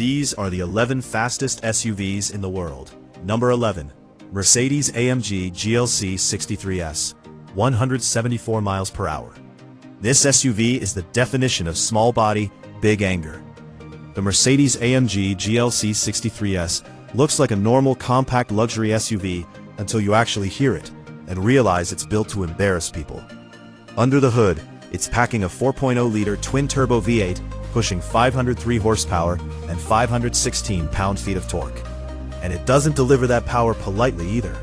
These are the 11 fastest SUVs in the world. Number 11. Mercedes-AMG GLC 63S, 174 miles per hour. This SUV is the definition of small body, big anger. The Mercedes-AMG GLC 63S looks like a normal compact luxury SUV until you actually hear it and realize it's built to embarrass people. Under the hood, it's packing a 4.0-liter twin-turbo V8, pushing 503 horsepower and 516 pound-feet of torque. And it doesn't deliver that power politely either.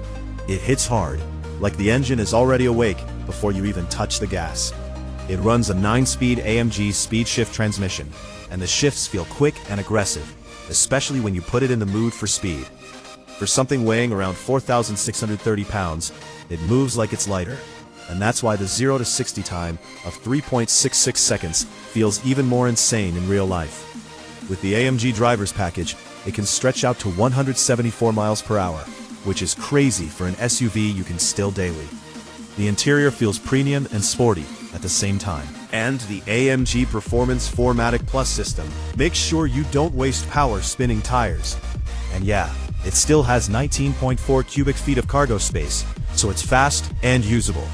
It hits hard, like the engine is already awake before you even touch the gas. It runs a 9-speed AMG speed shift transmission, and the shifts feel quick and aggressive, especially when you put it in the mood for speed. For something weighing around 4,630 pounds, it moves like it's lighter. And that's why the 0 to 60 time of 3.66 seconds feels even more insane in real life. With the AMG driver's package, it can stretch out to 174 miles per hour, which is crazy for an SUV you can still daily. The interior feels premium and sporty at the same time. And the AMG Performance 4MATIC Plus system makes sure you don't waste power spinning tires. And yeah, it still has 19.4 cubic feet of cargo space, so it's fast and usable.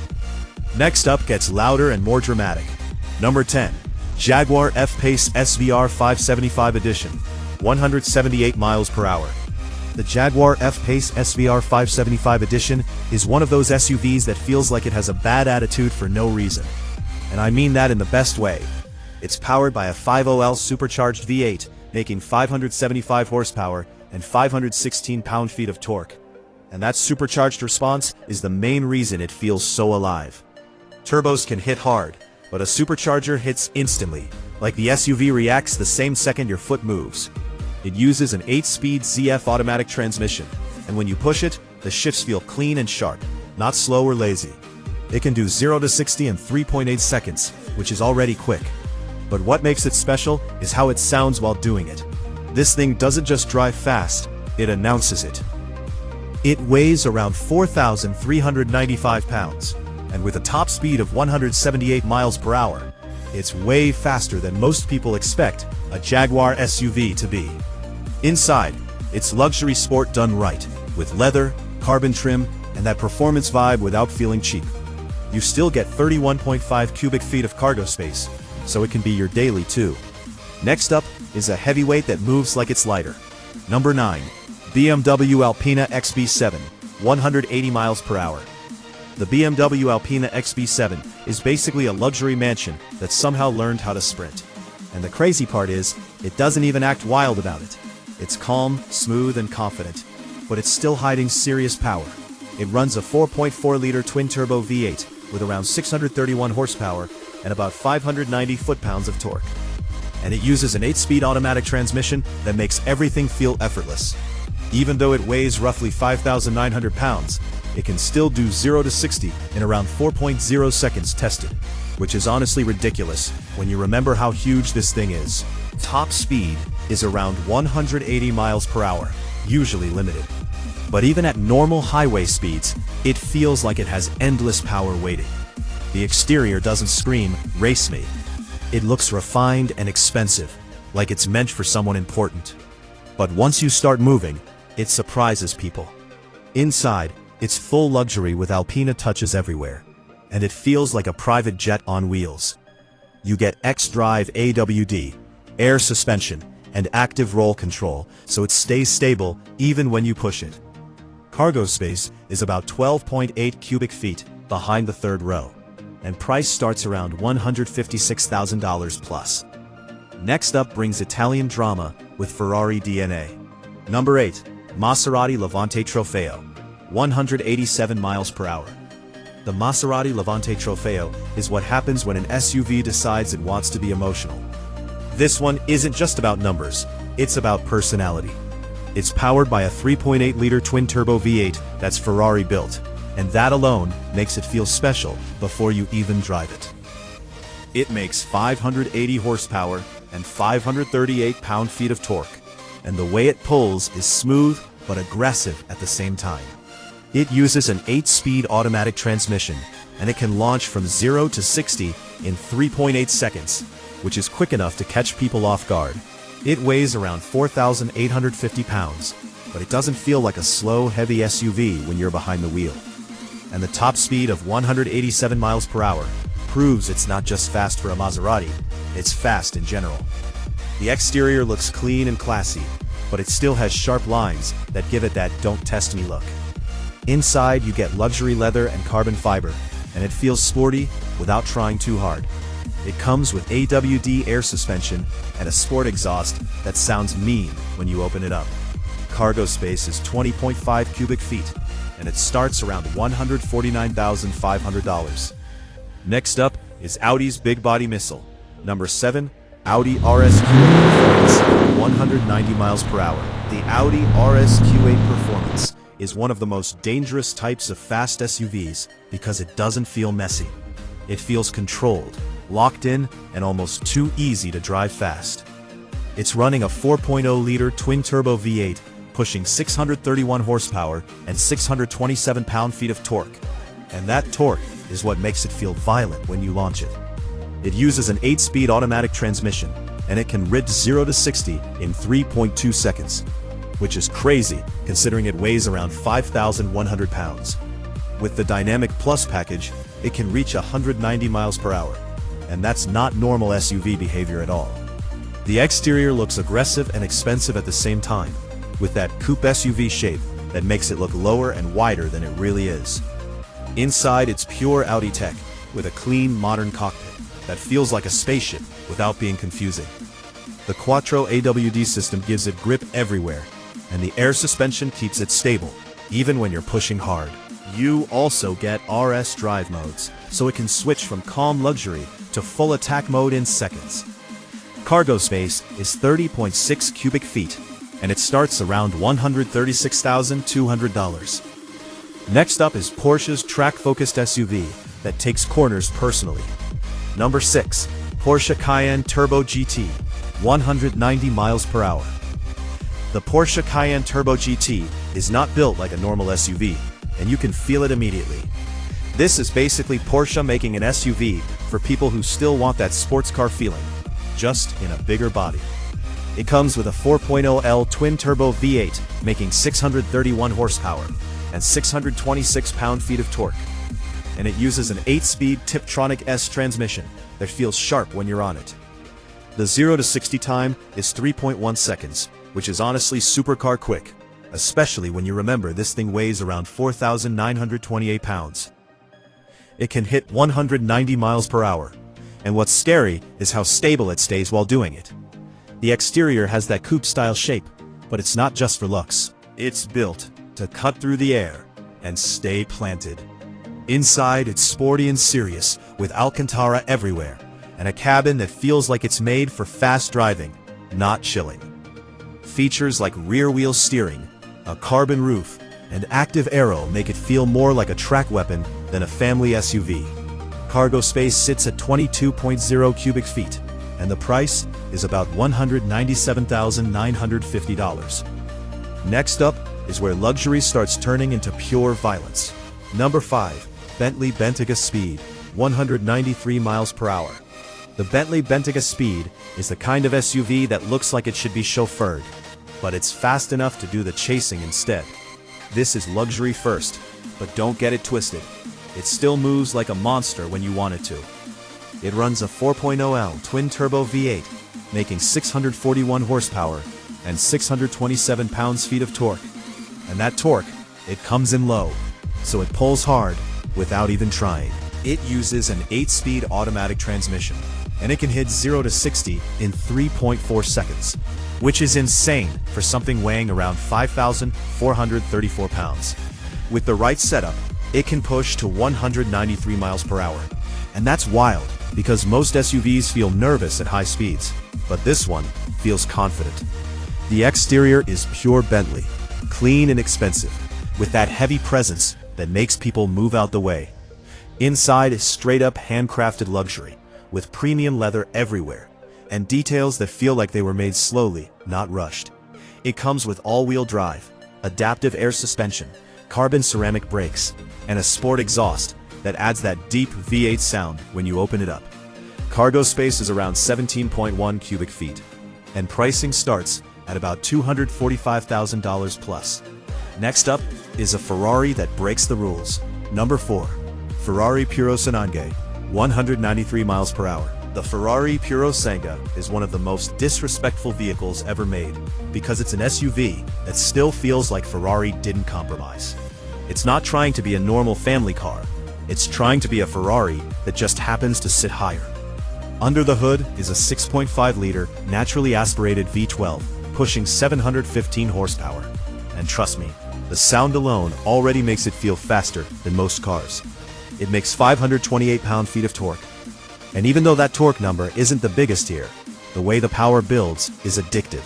Next up gets louder and more dramatic. Number 10. Jaguar F-Pace SVR 575 Edition, 178 miles per hour. The Jaguar F-Pace SVR 575 Edition is one of those SUVs that feels like it has a bad attitude for no reason. And I mean that in the best way. It's powered by a 5.0L supercharged V8, making 575 horsepower and 516 pound-feet of torque. And that supercharged response is the main reason it feels so alive. Turbos can hit hard, but a supercharger hits instantly, like the SUV reacts the same second your foot moves. It uses an 8-speed ZF automatic transmission, and when you push it, the shifts feel clean and sharp, not slow or lazy. It can do 0 to 60 in 3.8 seconds, which is already quick. But what makes it special is how it sounds while doing it. This thing doesn't just drive fast, it announces it. It weighs around 4,395 pounds. And with a top speed of 178 miles per hour, it's way faster than most people expect a Jaguar SUV to be. Inside, it's luxury sport done right, with leather, carbon trim, and that performance vibe without feeling cheap. You still get 31.5 cubic feet of cargo space, so it can be your daily too. Next up is a heavyweight that moves like it's lighter. Number 9. BMW Alpina XB7, 180 miles per hour. The BMW Alpina XB7 is basically a luxury mansion that somehow learned how to sprint. And the crazy part is, it doesn't even act wild about it. It's calm, smooth, and confident, but it's still hiding serious power. It runs a 4.4-liter twin-turbo V8 with around 631 horsepower and about 590 foot-pounds of torque. And it uses an 8-speed automatic transmission that makes everything feel effortless. Even though it weighs roughly 5,900 pounds, it can still do 0 to 60 in around 4.0 seconds tested, which is honestly ridiculous when you remember how huge this thing is. Top speed is around 180 miles per hour, usually limited. But even at normal highway speeds, it feels like it has endless power waiting. The exterior doesn't scream, "Race me." It looks refined and expensive, like it's meant for someone important. But once you start moving, it surprises people. Inside, it's full luxury with Alpina touches everywhere, and it feels like a private jet on wheels. You get X-Drive AWD, air suspension, and active roll control, so it stays stable even when you push it. Cargo space is about 12.8 cubic feet behind the third row, and price starts around $156,000 plus. Next up brings Italian drama with Ferrari DNA. Number 8. Maserati Levante Trofeo, 187 miles per hour. The Maserati Levante Trofeo is what happens when an SUV decides it wants to be emotional. This one isn't just about numbers, it's about personality. It's powered by a 3.8-liter twin-turbo V8 that's Ferrari built, and that alone makes it feel special before you even drive it. It makes 580 horsepower and 538 pound-feet of torque, and the way it pulls is smooth but aggressive at the same time. It uses an 8-speed automatic transmission, and it can launch from 0 to 60 in 3.8 seconds, which is quick enough to catch people off guard. It weighs around 4,850 pounds, but it doesn't feel like a slow, heavy SUV when you're behind the wheel. And the top speed of 187 miles per hour proves it's not just fast for a Maserati, it's fast in general. The exterior looks clean and classy, but it still has sharp lines that give it that "don't test me" look. Inside, you get luxury leather and carbon fiber, and it feels sporty without trying too hard. It comes with AWD air suspension and a sport exhaust that sounds mean when you open it up. Cargo space is 20.5 cubic feet, and it starts around $149,500. Next up is Audi's big body missile. Number 7, Audi RSQ8 Performance, 190 miles per hour. The Audi RSQ8 Performance is one of the most dangerous types of fast SUVs because it doesn't feel messy. It feels controlled, locked in, and almost too easy to drive fast. It's running a 4.0-liter twin-turbo V8, pushing 631 horsepower and 627 pound-feet of torque. And that torque is what makes it feel violent when you launch it. It uses an 8-speed automatic transmission, and it can rid 0 to 60 in 3.2 seconds, which is crazy considering it weighs around 5,100 pounds. With the Dynamic Plus package, it can reach 190 miles per hour, and that's not normal SUV behavior at all. The exterior looks aggressive and expensive at the same time, with that coupe SUV shape that makes it look lower and wider than it really is. Inside, it's pure Audi tech, with a clean, modern cockpit that feels like a spaceship without being confusing. The Quattro AWD system gives it grip everywhere, and the air suspension keeps it stable, even when you're pushing hard. You also get RS drive modes, so it can switch from calm luxury to full attack mode in seconds. Cargo space is 30.6 cubic feet, and it starts around $136,200. Next up is Porsche's track-focused SUV that takes corners personally. Number 6, Porsche Cayenne Turbo GT, 190 miles per hour. The Porsche Cayenne Turbo GT is not built like a normal SUV, and you can feel it immediately. This is basically Porsche making an SUV for people who still want that sports car feeling, just in a bigger body. It comes with a 4.0L twin-turbo V8, making 631 horsepower and 626 pound-feet of torque. And it uses an 8-speed Tiptronic S transmission that feels sharp when you're on it. The 0 to 60 time is 3.1 seconds, which is honestly supercar quick, especially when you remember this thing weighs around 4,928 pounds. It can hit 190 miles per hour, and what's scary is how stable it stays while doing it. The exterior has that coupe-style shape, but it's not just for looks. It's built to cut through the air and stay planted. Inside, it's sporty and serious, with Alcantara everywhere, and a cabin that feels like it's made for fast driving, not chilling. Features like rear-wheel steering, a carbon roof, and active aero make it feel more like a track weapon than a family SUV. Cargo space sits at 22.0 cubic feet, and the price is about $197,950. Next up is where luxury starts turning into pure violence. Number 5, Bentley Bentayga Speed, 193 miles per hour. The Bentley Bentayga Speed is the kind of SUV that looks like it should be chauffeured, but it's fast enough to do the chasing instead. This is luxury first, but don't get it twisted. It still moves like a monster when you want it to. It runs a 4.0L twin-turbo V8, making 641 horsepower and 627 pounds-feet of torque. And that torque, it comes in low, so it pulls hard without even trying. It uses an 8-speed automatic transmission, and it can hit 0 to 60 in 3.4 seconds, which is insane for something weighing around 5,434 pounds. With the right setup, it can push to 193 miles per hour. And that's wild, because most SUVs feel nervous at high speeds, but this one feels confident. The exterior is pure Bentley, clean and expensive, with that heavy presence that makes people move out the way. Inside is straight-up handcrafted luxury, with premium leather everywhere, and details that feel like they were made slowly, not rushed. It comes with all-wheel drive, adaptive air suspension, carbon ceramic brakes, and a sport exhaust that adds that deep V8 sound when you open it up. Cargo space is around 17.1 cubic feet, and pricing starts at about $245,000 plus. Next up is a Ferrari that breaks the rules. Number 4. Ferrari Purosangue, 193 miles per hour. The Ferrari Purosangue is one of the most disrespectful vehicles ever made because it's an SUV that still feels like Ferrari didn't compromise. It's not trying to be a normal family car. It's trying to be a Ferrari that just happens to sit higher. Under the hood is a 6.5-liter naturally aspirated V12, pushing 715 horsepower. And trust me, the sound alone already makes it feel faster than most cars. It makes 528 pound-feet of torque. And even though that torque number isn't the biggest here, the way the power builds is addictive.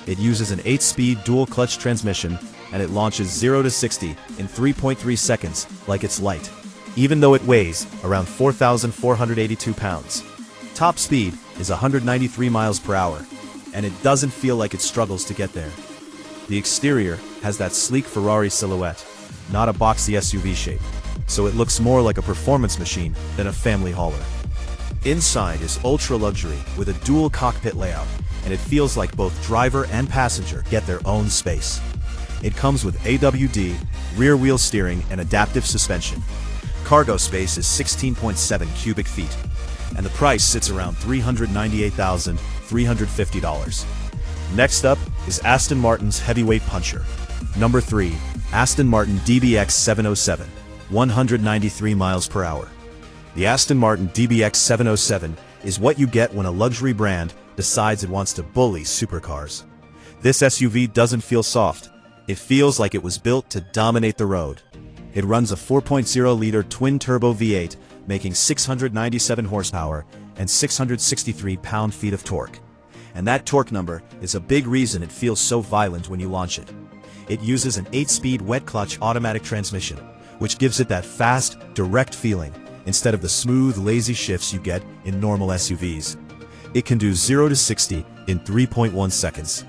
It uses an 8-speed dual-clutch transmission, and it launches 0 to 60 in 3.3 seconds like it's light, even though it weighs around 4,482 pounds. Top speed is 193 miles per hour, and it doesn't feel like it struggles to get there. The exterior has that sleek Ferrari silhouette, not a boxy SUV shape, so it looks more like a performance machine than a family hauler. Inside is ultra-luxury with a dual cockpit layout, and it feels like both driver and passenger get their own space. It comes with AWD, rear-wheel steering, and adaptive suspension. Cargo space is 16.7 cubic feet, and the price sits around $398,350. Next up is Aston Martin's heavyweight puncher. Number 3. Aston Martin DBX 707, 193 miles per hour. The Aston Martin DBX 707 is what you get when a luxury brand decides it wants to bully supercars. This SUV doesn't feel soft. It feels like it was built to dominate the road. It runs a 4.0-liter twin-turbo V8, making 697 horsepower and 663 pound-feet of torque. And that torque number is a big reason it feels so violent when you launch it. It uses an 8-speed wet-clutch automatic transmission, which gives it that fast, direct feeling, instead of the smooth, lazy shifts you get in normal SUVs. It can do 0 to 60 in 3.1 seconds.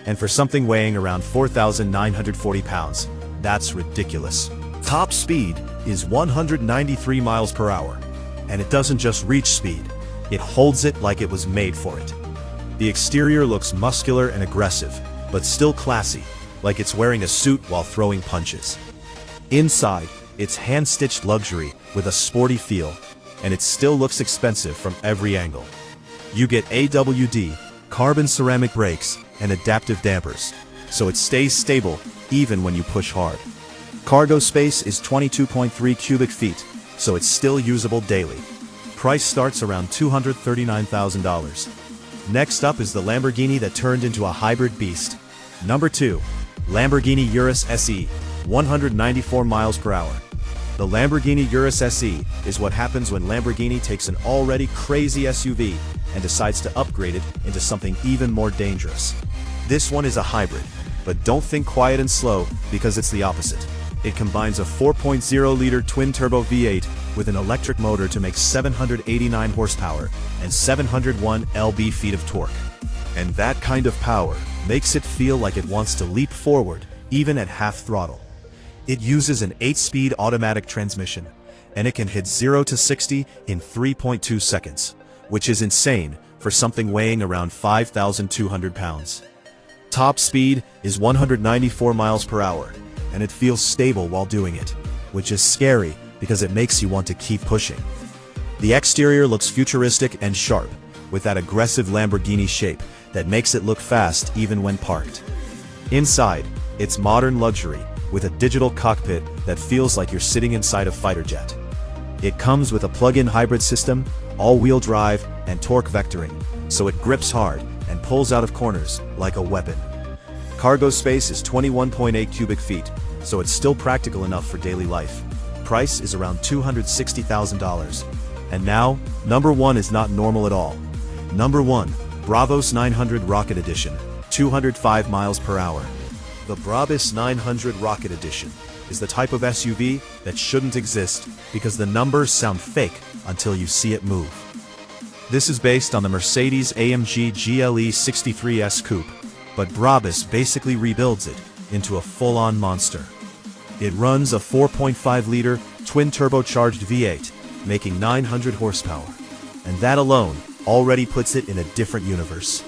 And for something weighing around 4,940 pounds, that's ridiculous. Top speed is 193 miles per hour. And it doesn't just reach speed, it holds it like it was made for it. The exterior looks muscular and aggressive, but still classy, like it's wearing a suit while throwing punches. Inside, it's hand-stitched luxury with a sporty feel, and it still looks expensive from every angle. You get AWD, carbon ceramic brakes, and adaptive dampers, so it stays stable even when you push hard. Cargo space is 22.3 cubic feet, so it's still usable daily. Price starts around $239,000. Next up is the Lamborghini that turned into a hybrid beast. Number 2. Lamborghini Urus SE, 194 miles per hour. The Lamborghini Urus SE is what happens when Lamborghini takes an already crazy SUV and decides to upgrade it into something even more dangerous. This one is a hybrid, but don't think quiet and slow because it's the opposite. It combines a 4.0-liter twin-turbo V8 with an electric motor to make 789 horsepower and 701 lb-feet of torque. And that kind of power makes it feel like it wants to leap forward, even at half throttle. It uses an 8-speed automatic transmission, and it can hit 0 to 60 in 3.2 seconds, which is insane for something weighing around 5,200 pounds. Top speed is 194 miles per hour, and it feels stable while doing it, which is scary because it makes you want to keep pushing. The exterior looks futuristic and sharp, with that aggressive Lamborghini shape that makes it look fast even when parked. Inside, it's modern luxury, with a digital cockpit that feels like you're sitting inside a fighter jet. It comes with a plug-in hybrid system, all-wheel drive, and torque vectoring, so it grips hard and pulls out of corners like a weapon. Cargo space is 21.8 cubic feet, so it's still practical enough for daily life. Price is around $260,000. And now, number 1 is not normal at all. Number 1, Brabus 900 Rocket Edition, 205 miles per hour. The Brabus 900 Rocket Edition is the type of SUV that shouldn't exist because the numbers sound fake until you see it move. This is based on the Mercedes-AMG GLE 63S Coupe, but Brabus basically rebuilds it into a full-on monster. It runs a 4.5-liter twin-turbocharged V8, making 900 horsepower, and that alone already puts it in a different universe.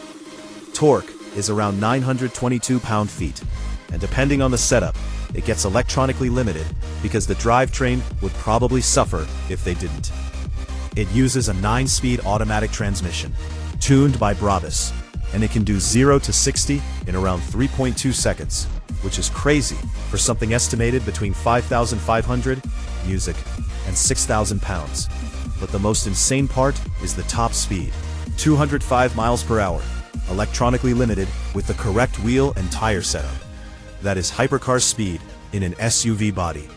Torque is around 922 pound-feet, and depending on the setup, it gets electronically limited because the drivetrain would probably suffer if they didn't. It uses a 9-speed automatic transmission, tuned by Brabus, and it can do 0 to 60 in around 3.2 seconds, which is crazy for something estimated between 5,500 music and 6,000 pounds. But the most insane part is the top speed, 205 miles per hour, electronically limited with the correct wheel and tire setup. That is hypercar speed in an SUV body.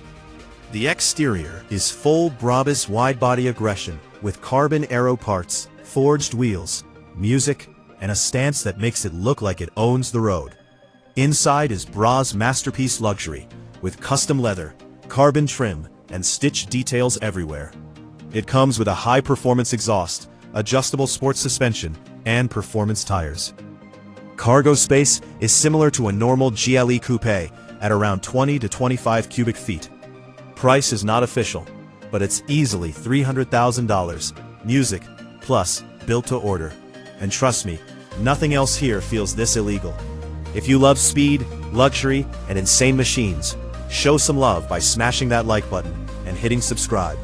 The exterior is full Brabus wide-body aggression with carbon aero parts, forged wheels, music, and a stance that makes it look like it owns the road. Inside is Bra's masterpiece luxury, with custom leather, carbon trim, and stitched details everywhere. It comes with a high-performance exhaust, adjustable sports suspension, and performance tires. Cargo space is similar to a normal GLE coupe at around 20 to 25 cubic feet. Price is not official, but it's easily $300,000, music, plus, built to order. And trust me, nothing else here feels this illegal. If you love speed, luxury, and insane machines, show some love by smashing that like button and hitting subscribe.